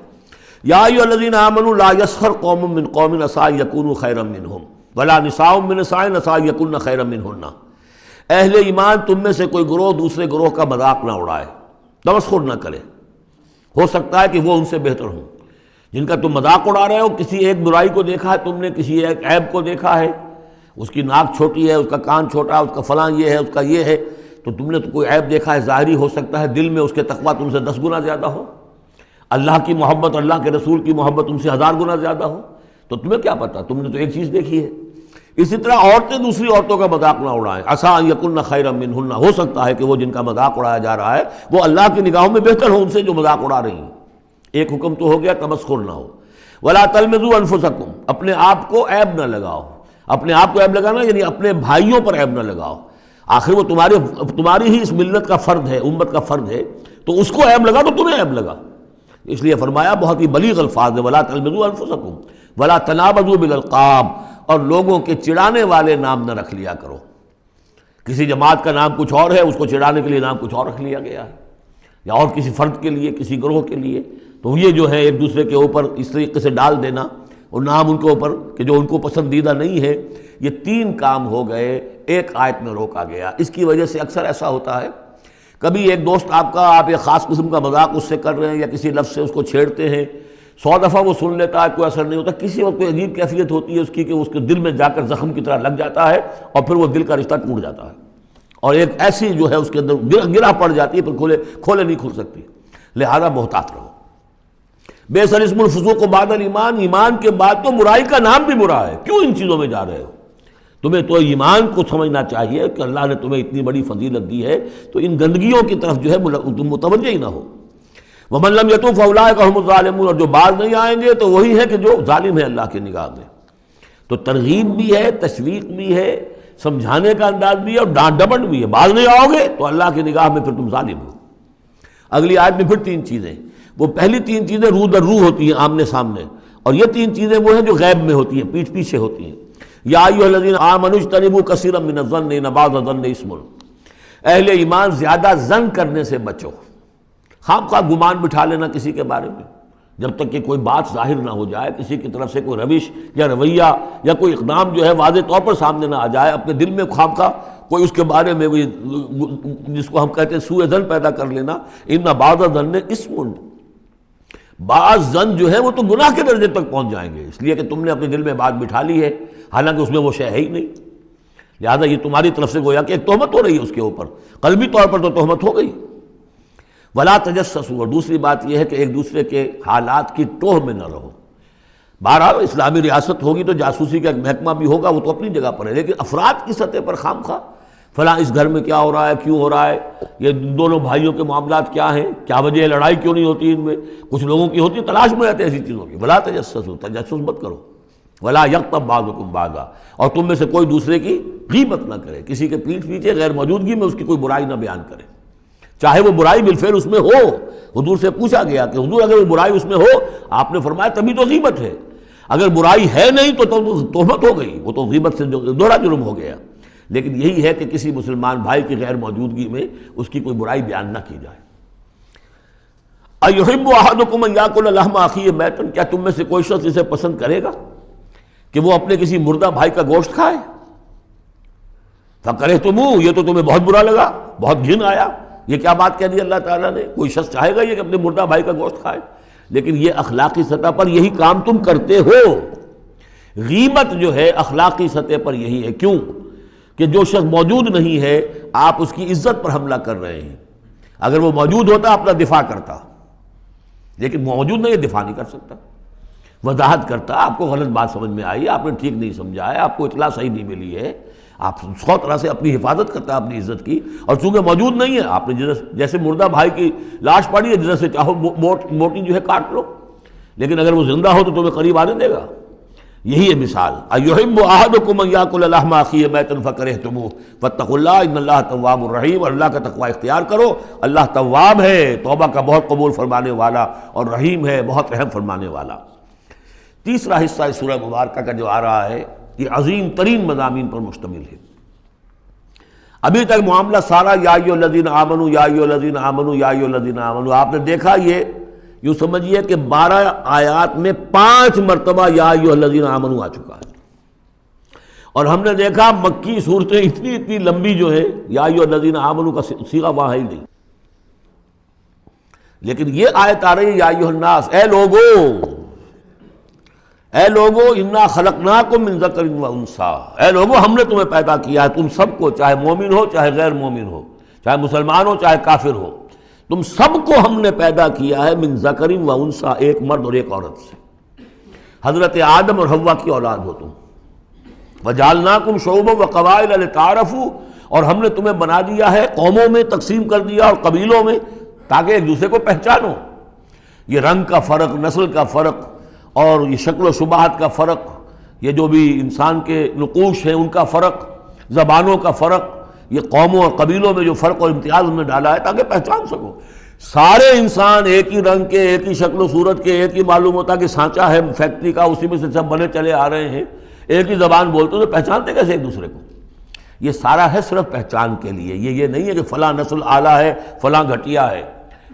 یا ایھا الذین آمنوا لا یسخر قوم من قوم عسى ان یکونوا خیرا منہم ولا نساء من نساء عسى ان یکن خیرا منہن، اہل ایمان تم میں سے کوئی گروہ دوسرے گروہ کا مذاق نہ اڑائے، تمسخر نہ کرے، ہو سکتا ہے کہ وہ ان سے بہتر ہوں۔ جن کا تم مذاق اڑا رہے ہو، کسی ایک برائی کو دیکھا ہے تم نے، کسی ایک عیب کو دیکھا ہے، اس کی ناک چھوٹی ہے، اس کا کان چھوٹا ہے، اس کا فلاں یہ ہے، اس کا یہ ہے، تو تم نے تو کوئی عیب دیکھا ہے ظاہری، ہو سکتا ہے دل میں اس کے تقویٰ تم سے 10 گنا زیادہ ہو، اللہ کی محبت، اللہ کے رسول کی محبت تم سے 1000 گنا زیادہ ہو، تو تمہیں کیا پتہ، تم نے تو ایک چیز دیکھی ہے۔ اسی طرح عورتیں دوسری عورتوں کا مذاق نہ اڑائیں، عسیٰ ان یکن خیرا منہن، ہو سکتا ہے کہ وہ جن کا مذاق اڑایا جا رہا ہے وہ اللہ کی نگاہوں میں بہتر ہو ان سے جو مذاق اڑا رہی ہیں۔ ایک حکم تو ہو گیا تمسخر نہ ہو۔ ولا تلمزوا انفسکم، اپنے آپ کو عیب نہ لگاؤ، اپنے آپ کو عیب لگانا یعنی اپنے بھائیوں پر عیب نہ لگاؤ، آخر وہ تمہاری ہی اس ملت کا فرد ہے، امت کا فرد ہے، تو اس کو عیب لگا تو تمہیں عیب لگا، اس لیے فرمایا بہت ہی بلیغ الفاظ ہے، ولا تلمزوا انفسکم ولا تنابزوا بالالقاب، اور لوگوں کے چڑانے والے نام نہ رکھ لیا کرو۔ کسی جماعت کا نام کچھ اور ہے، اس کو چڑانے کے لیے نام کچھ اور رکھ لیا گیا ہے، یا اور کسی فرد کے لیے، کسی گروہ کے لیے، تو یہ جو ہے ایک دوسرے کے اوپر اس طریقے سے ڈال دینا اور نام ان کے اوپر کہ جو ان کو پسندیدہ نہیں ہے، یہ 3 کام ہو گئے، ایک آیت میں روکا گیا۔ اس کی وجہ سے اکثر ایسا ہوتا ہے، کبھی ایک دوست آپ ایک خاص قسم کا مذاق اس سے کر رہے ہیں یا کسی لفظ سے اس کو چھیڑتے ہیں، 100 دفعہ وہ سن لیتا ہے، کوئی اثر نہیں ہوتا، کسی وقت کوئی عجیب کیفیت ہوتی ہے اس کی کہ اس کے دل میں جا کر زخم کی طرح لگ جاتا ہے اور پھر وہ دل کا رشتہ ٹوٹ جاتا ہے، اور ایک ایسی جو ہے اس کے اندر گرہ پڑ جاتی ہے، پھر کھولے نہیں کھل سکتی۔ لہذا محتاط رہو۔ بئس الاسم الفسوق بعد الایمان، ایمان کے بعد تو برائی کا نام بھی برا ہے، کیوں ان چیزوں میں جا رہے ہو؟ تمہیں تو ایمان کو سمجھنا چاہیے کہ اللہ نے تمہیں اتنی بڑی فضیلت دی ہے، تو ان گندگیوں کی طرف جو ہے تم متوجہ ہی نہ ہو۔ وَمَن لَّمْ يَتُوب فَأُولَٰئِكَ هُمُ الظَّالِمُونَ، اور جو باز نہیں آئیں گے تو وہی ہے کہ جو ظالم ہے اللہ کی نگاہ میں۔ تو ترغیب بھی ہے، تشویق بھی ہے، سمجھانے کا انداز بھی ہے، اور ڈانٹ ڈپٹ بھی ہے۔ باز نہیں آؤ گے تو اللہ کی نگاہ میں پھر تم ظالم ہو۔ اگلی آیت میں پھر 3 چیزیں، وہ پہلی 3 چیزیں رو در رو ہوتی ہیں آمنے سامنے، اور یہ 3 چیزیں وہ ہیں جو غیب میں ہوتی ہیں، پیٹھ پیچھے ہوتی ہیں۔ یا ایھا الذین آمنوا اجتنبوا کثیرا من الظن ان بعض الظن اسم، اہل ایمان زیادہ ظن کرنے سے بچو، خام خواہ گمان بٹھا لینا کسی کے بارے میں، جب تک کہ کوئی بات ظاہر نہ ہو جائے، کسی کی طرف سے کوئی روش یا رویہ یا کوئی اقدام جو ہے واضح طور پر سامنے نہ آ جائے، اپنے دل میں خام خواہ کوئی اس کے بارے میں جس کو ہم کہتے ہیں سوء ظن پیدا کر لینا، ان بعض الظن اسم، بعض ظن جو ہے وہ تو گناہ کے درجے تک پہنچ جائیں گے، اس لیے کہ تم نے اپنے دل میں بات بٹھا لی ہے حالانکہ اس میں وہ شے ہے ہی نہیں، لہذا یہ تمہاری طرف سے گویا کہ ایک تہمت ہو رہی ہے اس کے اوپر، قلبی طور پر تو تہمت ہو گئی۔ ولا تجسسوا، اور دوسری بات یہ ہے کہ ایک دوسرے کے حالات کی ٹوہ میں نہ رہو۔ بہرحال اسلامی ریاست ہوگی تو جاسوسی کا ایک محکمہ بھی ہوگا، وہ تو اپنی جگہ پر ہے، لیکن افراد کی سطح پر خام خواہ فلاں اس گھر میں کیا ہو رہا ہے، کیوں ہو رہا ہے، یہ دونوں بھائیوں کے معاملات کیا ہیں، کیا وجہ ہے، لڑائی کیوں نہیں ہوتی ان میں. کچھ لوگوں کی ہوتی ہے، تلاش میں رہتے ہیں ایسی چیزوں کی. ولا تجسسوا، تجسس مت کرو. ولا یغتب بعضکم بعضا، اور تم میں سے کوئی دوسرے کی غیبت نہ کرے، کسی کے پیٹھ پیچھے غیر موجودگی میں اس کی کوئی برائی نہ بیان کرے، چاہے وہ برائی بالفعل اس میں ہو. حضور سے پوچھا گیا کہ حضور اگر وہ برائی اس میں ہو، آپ نے فرمایا تبھی تو غیبت ہے. اگر برائی ہے نہیں تو تہمت ہو گئی، وہ تو غیبت سے دوہرا جرم ہو گیا. لیکن یہی ہے کہ کسی مسلمان بھائی کی غیر موجودگی میں اس کی کوئی برائی بیان نہ کی جائے. اَيُحِبُّ أَحَدُكُمْ أَن يَأْكُلَ لَحْمَ أَخِيهِ مَيْتًا، کیا تم میں سے کوئی شخص اسے پسند کرے گا کہ وہ اپنے کسی مردہ بھائی کا گوشت کھائے؟ فَكَرِهْتُمُوهُ، یہ تو تمہیں بہت برا لگا، بہت گھن آیا. یہ کیا بات کہہ دی اللہ تعالیٰ نے؟ کوئی شخص چاہے گا یہ کہ اپنے مردہ بھائی کا گوشت کھائے؟ لیکن یہ اخلاقی سطح پر یہی کام تم کرتے ہو. غیبت جو ہے اخلاقی سطح پر یہی ہے. کیوں کہ جو شخص موجود نہیں ہے آپ اس کی عزت پر حملہ کر رہے ہیں. اگر وہ موجود ہوتا اپنا دفاع کرتا، لیکن موجود نہیں ہے، دفاع نہیں کر سکتا، وضاحت کرتا. آپ کو غلط بات سمجھ میں آئی، آپ نے ٹھیک نہیں سمجھا ہے، آپ کو اطلاع صحیح نہیں ملی ہے، آپ 100 طرح سے اپنی حفاظت کرتا ہے اپنی عزت کی. اور چونکہ موجود نہیں ہے، آپ نے جیسے مردہ بھائی کی لاش پڑی ہے، جیسے چاہو موٹی جو ہے کاٹ لو، لیکن اگر وہ زندہ ہو تو تمہیں قریب آنے دے گا. یہی ہے مثال. اَيُحِبُّ أَحَدُكُمْ أَن يَأْكُلَ لَحْمَ أَخِيهِ مَيْتًا فَكَرِهْتُمُوهُ فَاتَّقُوا اللَّهَ إِنَّ اللَّهَ تَوَّابٌ رَحِيمٌ. اور اللہ کا تقوی اختیار کرو، اللہ تواب ہے، توبہ کا بہت قبول فرمانے والا، اور رحیم ہے، بہت رحم فرمانے والا. تیسرا حصہ اس سورہ مبارکہ کا جو آ رہا ہے یہ عظیم ترین مضامین پر مشتمل ہے. ابھی تک معاملہ سارا یا ایھا الذین آمنوا یا ایھا الذین آمنوا یا ایھا الذین آمنوا، آپ نے دیکھا یہ یوں سمجھیے کہ 12 آیات میں 5 مرتبہ یا ایھا الذین آمنوا آ چکا ہے. اور ہم نے دیکھا مکی صورتیں اتنی لمبی جو ہے یا ایھا الذین آمنوا کا صیغہ وہاں ہے ہی نہیں. لیکن یہ آیت آ رہی ہے یا ایھا الناس، اے لوگو انا خلقناکم من ذکر و انثی، اے لوگو ہم نے تمہیں پیدا کیا ہے، تم سب کو، چاہے مومن ہو چاہے غیر مومن ہو، چاہے مسلمان ہو چاہے کافر ہو، تم سب کو ہم نے پیدا کیا ہے من ذکر و انثی، ایک مرد اور ایک عورت سے. حضرت آدم اور حوا کی اولاد ہو تم. وجعلناکم شعوبا وقبائل لتعارفوا، اور ہم نے تمہیں بنا دیا ہے، قوموں میں تقسیم کر دیا اور قبیلوں میں، تاکہ ایک دوسرے کو پہچانو. یہ رنگ کا فرق، نسل کا فرق، اور یہ شکل و شباہت کا فرق، یہ جو بھی انسان کے نقوش ہیں ان کا فرق، زبانوں کا فرق، یہ قوموں اور قبیلوں میں جو فرق اور امتیاز ہم نے ڈالا ہے تاکہ پہچان سکو. سارے انسان ایک ہی رنگ کے، ایک ہی شکل و صورت کے، ایک ہی معلوم ہوتا کہ سانچہ ہے فیکٹری کا، اسی میں سے سب بنے چلے آ رہے ہیں، ایک ہی زبان بولتے تو پہچانتے کیسے ایک دوسرے کو؟ یہ سارا ہے صرف پہچان کے لیے. یہ نہیں ہے کہ فلاں نسل اعلیٰ ہے، فلاں گھٹیا ہے،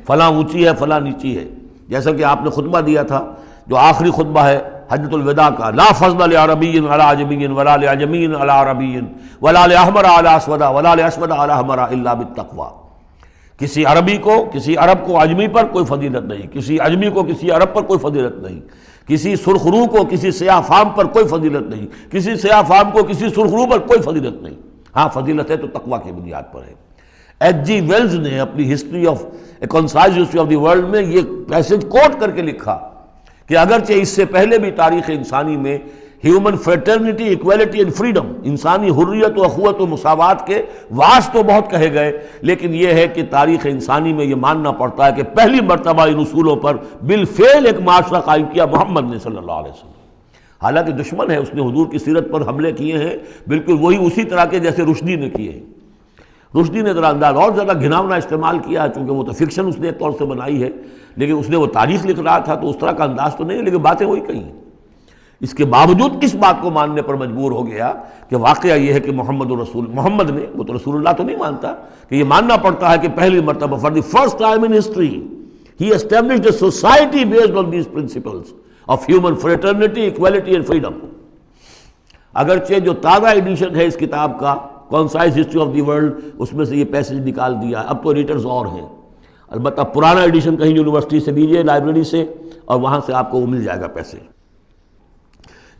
فلاں اونچی ہے، فلاں نیچی ہے. جیسا کہ آپ نے خطبہ دیا تھا جو آخری خطبہ ہے حجۃ الوداع کا، لا فضل لعربی علی عجمی ولا لعجمی علی عربی ولا لاحمر علی اسود ولا لاسود علی احمر الا بالتقوی. کسی عربی کو، کسی عرب کو عجمی پر کوئی فضیلت نہیں، کسی عجمی کو کسی عرب پر کوئی فضیلت نہیں، کسی سرخ رو کو کسی سیاہ فام پر کوئی فضیلت نہیں، کسی سیاہ فام کو کسی سرخ رو پر کوئی فضیلت نہیں. ہاں فضیلت ہے تو تقوی کی بنیاد پر ہے. ایچ جی ویلز نے اپنی history of a concise history of the world میں یہ پیسج کوٹ کر کے لکھا کہ اگرچہ اس سے پہلے بھی تاریخ انسانی میں human fraternity, equality and freedom, انسانی حریت و اخوت و مساوات کے واس تو بہت کہے گئے، لیکن یہ ہے کہ تاریخ انسانی میں یہ ماننا پڑتا ہے کہ پہلی مرتبہ ان اصولوں پر بالفعل ایک معاشرہ قائم کیا محمد نے صلی اللہ علیہ وسلم. حالانکہ دشمن ہے، اس نے حضور کی سیرت پر حملے کیے ہیں بالکل وہی اسی طرح کے جیسے رشدی نے کیے ہیں. رشدی نے ذرا انداز اور زیادہ گھناؤنا استعمال کیا، چونکہ وہ تو فکشن اس نے ایک طور سے بنائی ہے، لیکن اس نے وہ تاریخ لکھ رہا تھا تو اس طرح کا انداز تو نہیں ہے، لیکن باتیں وہی کہیں. اس کے باوجود کس بات کو ماننے پر مجبور ہو گیا کہ واقعہ یہ ہے کہ محمد نے، وہ تو رسول اللہ تو نہیں مانتا، کہ یہ ماننا پڑتا ہے کہ پہلی مرتبہ for the first time in history ہی established a society based on these principles of human fraternity, equality and freedom. اگرچہ جو تازہ ایڈیشن ہے اس کتاب کا concise history of the world, اس میں سے یہ پیسج نکال دیا ہے. اب تو ایڈیٹرز اور ہیں، البتہ پرانا ایڈیشن کہیں یونیورسٹی سے لیجیے، لائبریری سے، اور وہاں سے آپ کو وہ مل جائے گا پیسے.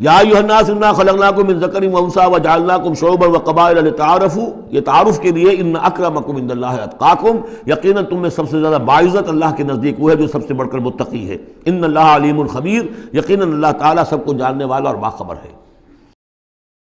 یا ایھا الناس انا خلقناکم من ذکر و انثی وجعلناکم شعوبا وقبائل لتعارفوا، یہ تعارف کے لیے. ان اکرمکم عند اللہ اتقاکم، یقیناً تم میں سب سے زیادہ باعزت اللہ کے نزدیک وہ ہے جو سب سے بڑھ کر متقی ہے. ان اللہ علیم خبیر، یقیناً اللہ تعالیٰ سب کو جاننے والا اور باخبر ہے.